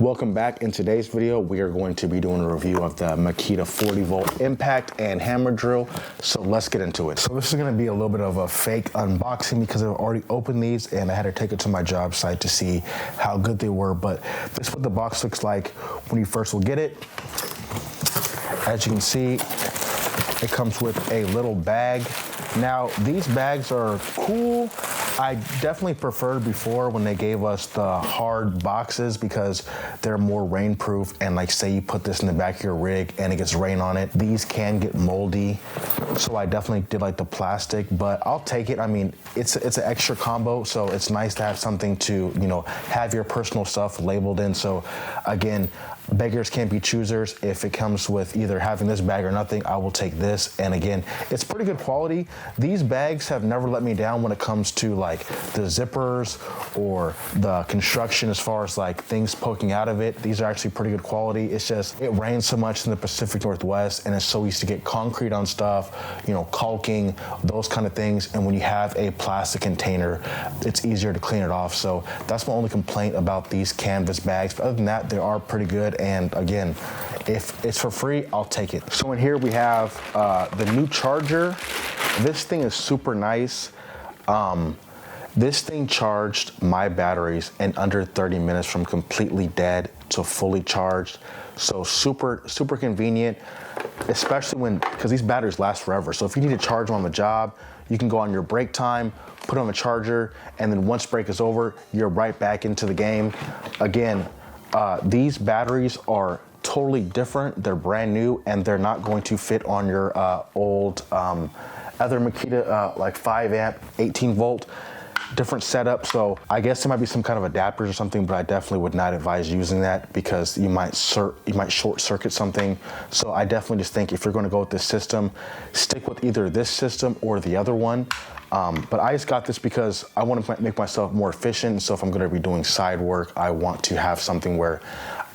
Welcome back. In today's video, we are going to be doing a review of the Makita 40 volt impact and hammer drill. So let's get into it. So this is going to be a little bit of a fake unboxing because I've already opened these and I had to take it to my job site to see how good they were. But this is what the box looks like when you first will get it. As you can see, it comes with a little bag. Now, these bags are cool. I definitely preferred before when they gave us the hard boxes because they're more rainproof, and like say you put this in the back of your rig and it gets rain on it, these can get moldy. So I definitely did like the plastic, but I'll take it. I mean, it's an extra combo, so it's nice to have something to, you know, have your personal stuff labeled in. So again, beggars can't be choosers. If it comes with either having this bag or nothing, I will take this. And again, it's pretty good quality. These bags have never let me down when it comes to like the zippers or the construction as far as like things poking out of it. These are actually pretty good quality. It's just, it rains so much in the Pacific Northwest and it's so easy to get concrete on stuff, you know, caulking, those kind of things. And when you have a plastic container, it's easier to clean it off. So that's my only complaint about these canvas bags. But other than that, they are pretty good. And again, if it's for free, I'll take it. So in here we have the new charger. This thing is super nice. This thing charged my batteries in under 30 minutes from completely dead to fully charged. So super convenient, especially when, because these batteries last forever. So if you need to charge them on the job, you can go on your break time, put on a charger, and then once break is over, you're right back into the game. Again, these batteries are totally different. They're brand new and they're not going to fit on your old other Makita like 5 amp, 18 volt, different setup. So I guess there might be some kind of adapters or something, but I definitely would not advise using that because you might short circuit something. So I definitely just think if you're going to go with this system, stick with either this system or the other one. But I just got this because I want to make myself more efficient. So if I'm going to be doing side work, I want to have something where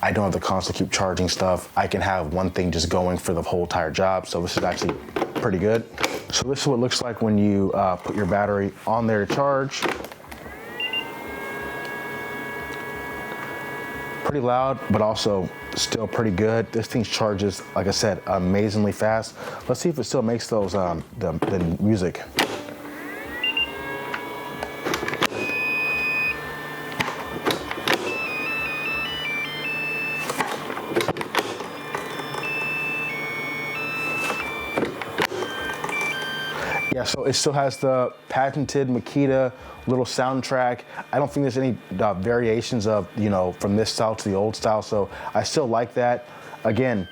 I don't have to constantly keep charging stuff. I can have one thing just going for the whole entire job. So this is actually pretty good. So this is what it looks like when you put your battery on there to charge. Pretty loud, but also still pretty good. This thing charges, like I said, amazingly fast. Let's see if it still makes those the music. Yeah, so it still has the patented Makita little soundtrack. I don't think there's any variations of, you know, from this style to the old style. So I still like that. Again,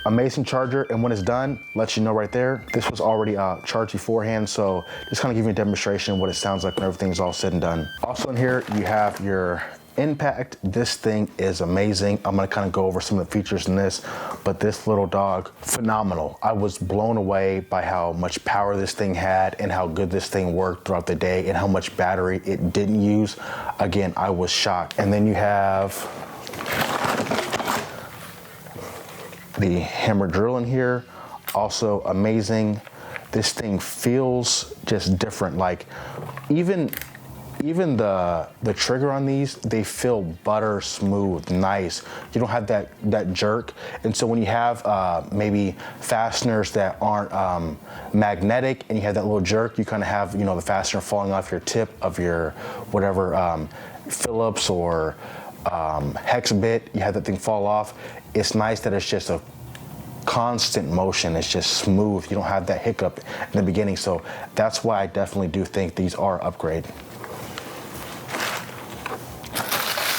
amazing charger. And when it's done, let you know right there. This was already charged beforehand. So just kind of give you a demonstration of what it sounds like when everything's all said and done. Also in here, you have your impact. This thing is amazing. I'm gonna kind of go over some of the features in this, but this little dog, phenomenal. I was blown away by how much power this thing had and how good this thing worked throughout the day and how much battery it didn't use. Again, I was shocked. And then you have the hammer drill in here, also amazing. This thing feels just different. Like even the trigger on these, they feel butter smooth, nice. You don't have that jerk. And so when you have maybe fasteners that aren't magnetic and you have that little jerk, you kind of have, you know, the fastener falling off your tip of your whatever Phillips or hex bit, you have that thing fall off. It's nice that it's just a constant motion. It's just smooth. You don't have that hiccup in the beginning. So that's why I definitely do think these are upgrade.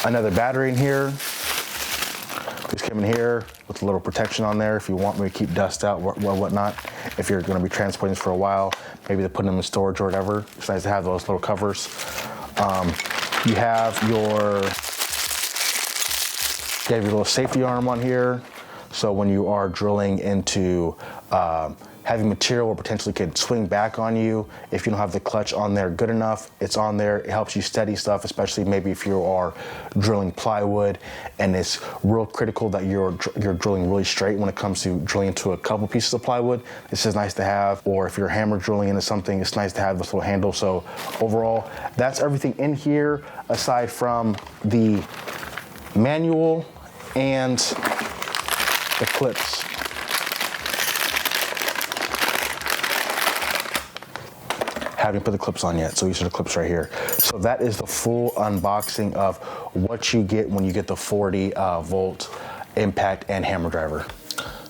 Another battery in here. These come in here with a little protection on there if you want me to keep dust out or whatnot. If you're going to be transporting this for a while, maybe to put them in storage or whatever. It's nice to have those little covers. You have your little safety arm on here. So when you are drilling into heavy material or potentially could swing back on you, if you don't have the clutch on there good enough, it's on there. It helps you steady stuff, especially maybe if you are drilling plywood and it's real critical that you're drilling really straight when it comes to drilling into a couple pieces of plywood. This is nice to have. Or if you're hammer drilling into something, it's nice to have this little handle. So overall, that's everything in here aside from the manual and the clips. Haven't put the clips on yet, so these are the clips right here. So that is the full unboxing of what you get when you get the 40 volt impact and hammer driver.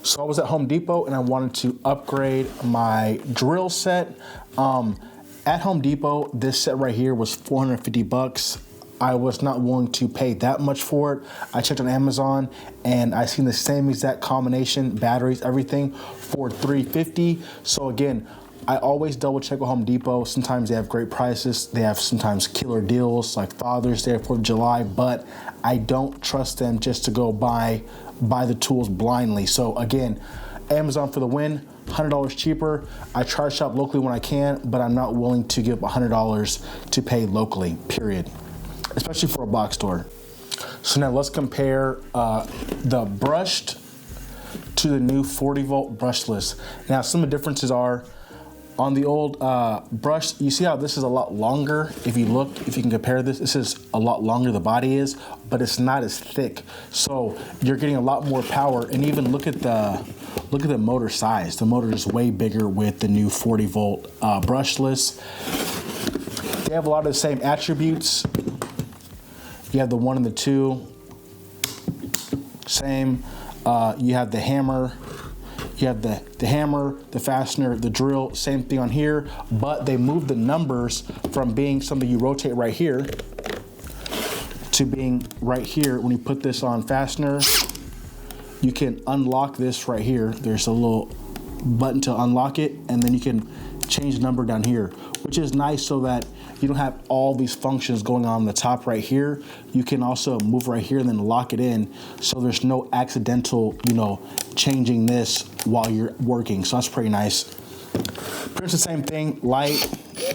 So I was at Home Depot and I wanted to upgrade my drill set. At Home Depot, this set right here was 450 bucks. I was not willing to pay that much for it. I checked on Amazon and I seen the same exact combination, batteries, everything for 350. So again, I always double check with Home Depot. Sometimes they have great prices. They have sometimes killer deals like Father's Day, 4th of July, but I don't trust them just to go buy the tools blindly. So again, Amazon for the win, $100 cheaper. I try to shop locally when I can, but I'm not willing to give $100 to pay locally, period, especially for a box store. So now let's compare the brushed to the new 40 volt brushless. Now some of the differences are, on the old brush, you see how this is a lot longer? If you look, if you can compare this is a lot longer, the body is, but it's not as thick. So you're getting a lot more power, and even look at the motor size. The motor is way bigger with the new 40 volt brushless. They have a lot of the same attributes. You have the 1 and the 2, same. You have the hammer. You have the hammer, the fastener, the drill, same thing on here, but they moved the numbers from being something you rotate right here to being right here. When you put this on fastener, you can unlock this right here. There's a little button to unlock it, and then you can change the number down here, which is nice so that you don't have all these functions going on the top right here. You can also move right here and then lock it in, so there's no accidental, changing this while you're working. So that's pretty nice. Pretty much the same thing, light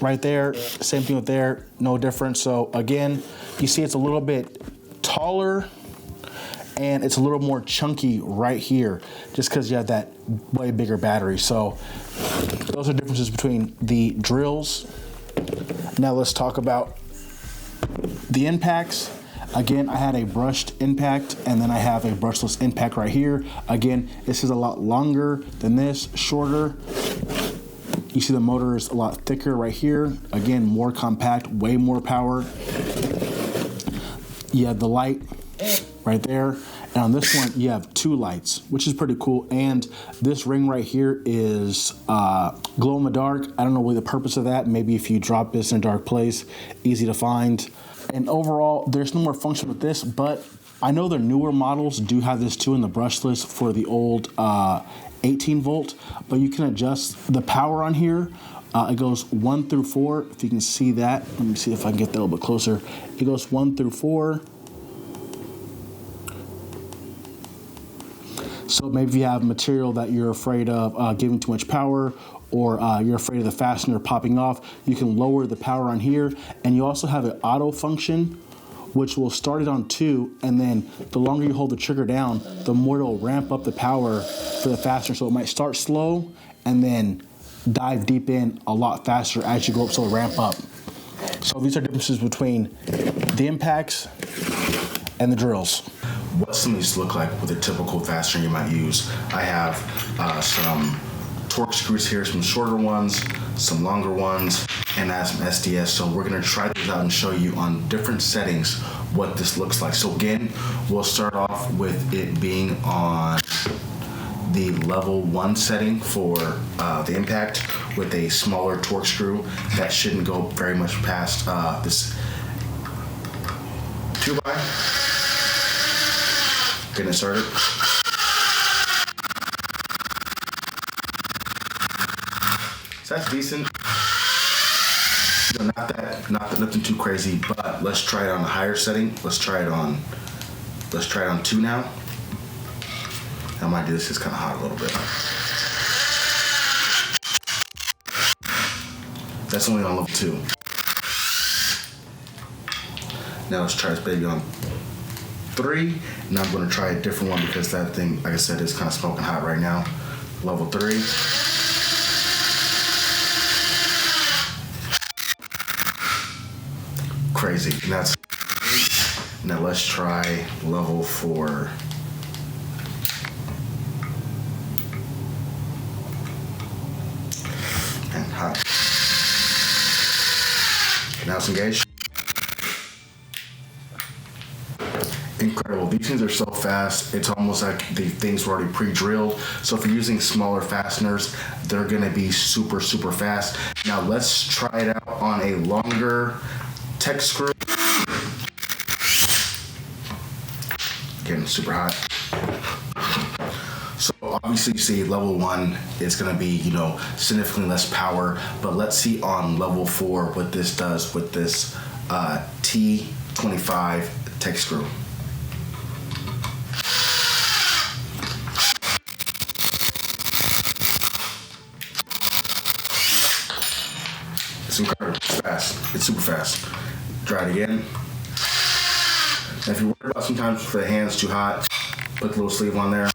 right there, same thing with there, no difference. So again, you see it's a little bit taller and it's a little more chunky right here, just because you have that way bigger battery. So those are differences between the drills. Now let's talk about the impacts. Again, I had a brushed impact and then I have a brushless impact right here. Again, this is a lot longer than this, shorter. You see the motor is a lot thicker right here. Again, more compact, way more power. You have the light right there. And on this one, you have 2 lights, which is pretty cool. And this ring right here is glow in the dark. I don't know what the purpose of that. Maybe if you drop this in a dark place, easy to find. And overall, there's no more function with this, but I know the newer models do have this too in the brushless for the old 18 volt, but you can adjust the power on here. It goes 1 through 4, if you can see that. Let me see if I can get that a little bit closer. It goes 1 through 4. So maybe if you have material that you're afraid of giving too much power, or you're afraid of the fastener popping off, you can lower the power on here. And you also have an auto function, which will start it on 2, and then the longer you hold the trigger down, the more it'll ramp up the power for the fastener. So it might start slow and then dive deep in a lot faster as you go up, so it'll ramp up. So these are differences between the impacts and the drills. What some of these look like with a typical fastener you might use. I have some torque screws here, some shorter ones, some longer ones, and I have some SDS. So we're gonna try these out and show you on different settings what this looks like. So again, we'll start off with it being on the level 1 setting for the impact with a smaller torque screw. That shouldn't go very much past this 2x. Getting it started. So that's decent. Not nothing too crazy, but let's try it on a higher setting. Let's try it on 2 now. I might do this, it's kind of hot a little bit. That's only on level 2. Now let's try this baby on 3. Now I'm going to try a different one because that thing, like I said, is kind of smoking hot right now. Level 3. Crazy. And that's Now let's try level 4. And hot. Now it's engaged. Incredible. These things are so fast. It's almost like the things were already pre-drilled. So if you're using smaller fasteners, they're going to be super, super fast. Now let's try it out on a longer tech screw. Again, super hot. So obviously you see level 1 is going to be, significantly less power, but let's see on level 4 what this does with this T25 tech screw. It's incredible. It's fast. It's super fast. Try it again. And if you're worried about sometimes if the hand's too hot, put the little sleeve on there.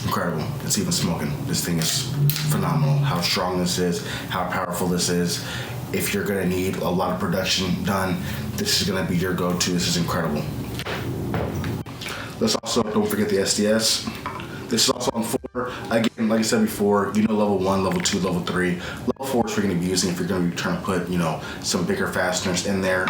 Incredible. It's even smoking. This thing is phenomenal. How strong this is, how powerful this is. If you're going to need a lot of production done, this is going to be your go-to. This is incredible. Let's also, don't forget the SDS. This is also on 4. Again, like I said before, level 1, level 2, level 3. Level 4 is what you're going to be using if you're going to be trying to put, some bigger fasteners in there.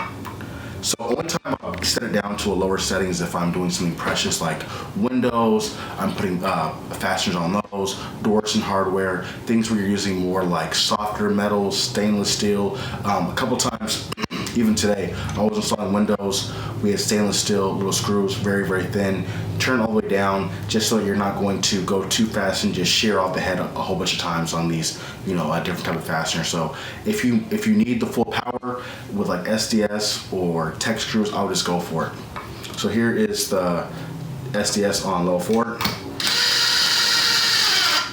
So only time I'll set it down to a lower setting is if I'm doing something precious like windows, I'm putting fasteners on those, doors and hardware, things where you're using more like softer metals, stainless steel. A couple times, even today, I was installing windows. We had stainless steel little screws, very, very thin. Turn all the way down just so you're not going to go too fast and just shear off the head a whole bunch of times on these, a different type of fastener. So if you need the full power with like SDS or tech screws, I'll just go for it. So here is the SDS on level 4.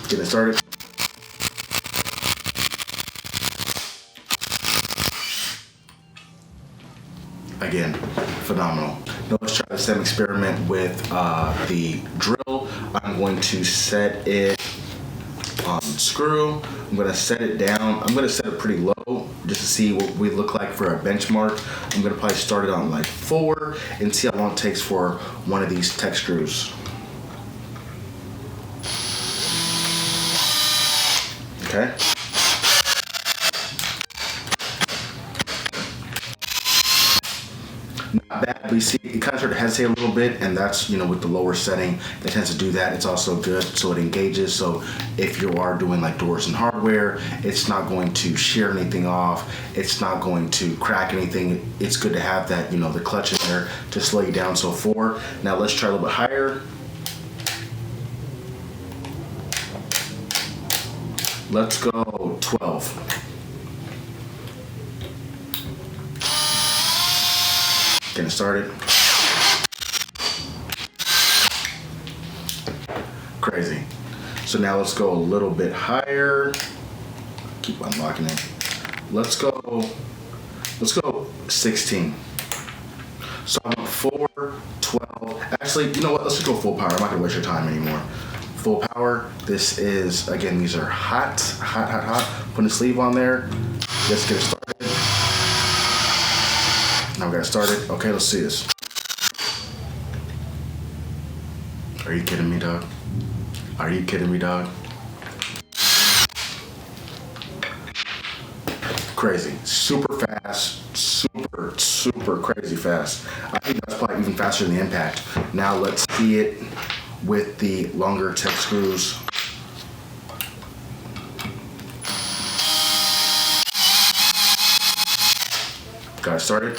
Getting it started. Again, phenomenal. Now let's try the same experiment with the drill. I'm going to set it on screw. I'm going to set it down. I'm going to set it pretty low just to see what we look like for a benchmark. I'm going to probably start it on like 4 and see how long it takes for one of these tech screws. Okay. Not bad, but you see it kind of sort of hesitate a little bit, and that's, with the lower setting, it tends to do that. It's also good, so it engages, so if you are doing like doors and hardware, it's not going to shear anything off, it's not going to crack anything. It's good to have that, the clutch in there to slow you down. So 4. Now let's try a little bit higher. Let's go 12. Getting started. Crazy. So now let's go a little bit higher. Keep unlocking it. Let's go 16. So I want 4, 12. Actually, you know what? Let's just go full power. I'm not gonna waste your time anymore. Full power. This is, again, these are hot. Putting a sleeve on there. Let's get it started. Now we got to start it. Okay, let's see this. Are you kidding me, dog? Are you kidding me, dog? Crazy. Super fast. Super crazy fast. I think that's probably even faster than the impact. Now let's see it with the longer tech screws. Got it started.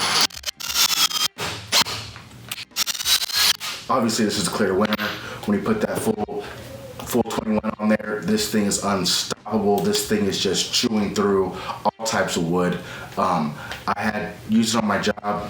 Obviously, this is a clear winner. When you put that full 21 on there, this thing is unstoppable. This thing is just chewing through all types of wood. I had used it on my job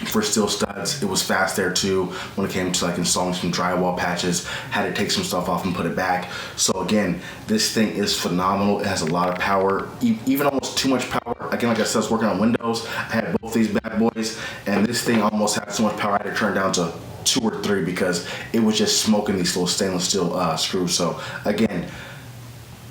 for steel studs. It was fast there too when it came to like installing some drywall patches. Had to take some stuff off and put it back. So again, this thing is phenomenal. It has a lot of power, even almost too much power. Again, like I said, I was working on windows. I had both these bad boys, and this thing almost had so much power I had to turn it down to 2 or 3 because it was just smoking these little stainless steel screws. So again,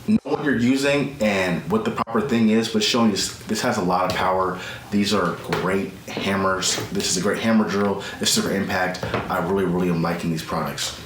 no one what you're using and what the proper thing is, but showing this has a lot of power. These are great hammers. This is a great hammer drill. This is a great impact. I really am liking these products.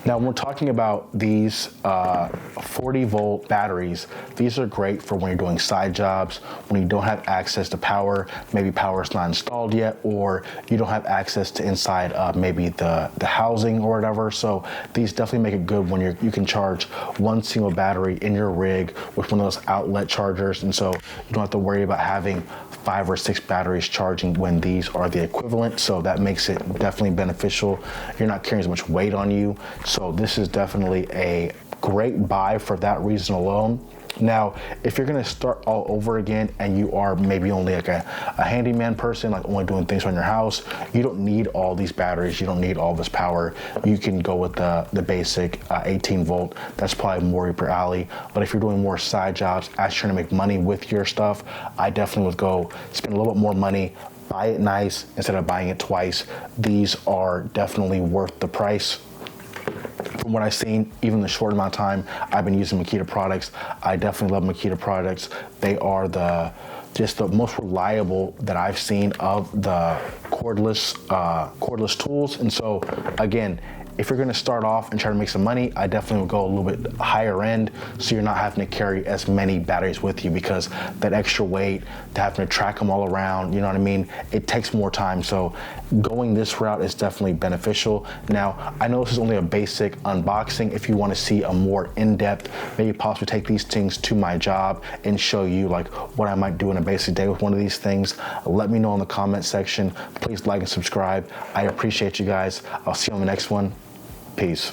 Now, when we're talking about these 40-volt batteries, these are great for when you're doing side jobs, when you don't have access to power, maybe power is not installed yet, or you don't have access to inside maybe the housing or whatever. So these definitely make it good when you can charge one single battery in your rig with one of those outlet chargers, and so you don't have to worry about having 5 or 6 batteries charging when these are the equivalent. So that makes it definitely beneficial. You're not carrying as much weight on you. So this is definitely a great buy for that reason alone. Now, if you're gonna start all over again and you are maybe only like a handyman person, like only doing things around your house, you don't need all these batteries, you don't need all this power. You can go with the basic 18 volt. That's probably more up your alley. But if you're doing more side jobs, actually trying to make money with your stuff, I definitely would go spend a little bit more money, buy it nice instead of buying it twice. These are definitely worth the price. From what I've seen, even the short amount of time I've been using Makita products, I definitely love Makita products. They are just the most reliable that I've seen of the cordless tools. And so again, if you're gonna start off and try to make some money, I definitely would go a little bit higher end, so you're not having to carry as many batteries with you, because that extra weight, to having to track them all around, you know what I mean? It takes more time, so going this route is definitely beneficial. Now, I know this is only a basic unboxing. If you wanna see a more in-depth, maybe possibly take these things to my job and show you like what I might do in a basic day with one of these things, let me know in the comment section. Please like and subscribe. I appreciate you guys. I'll see you on the next one. Peace.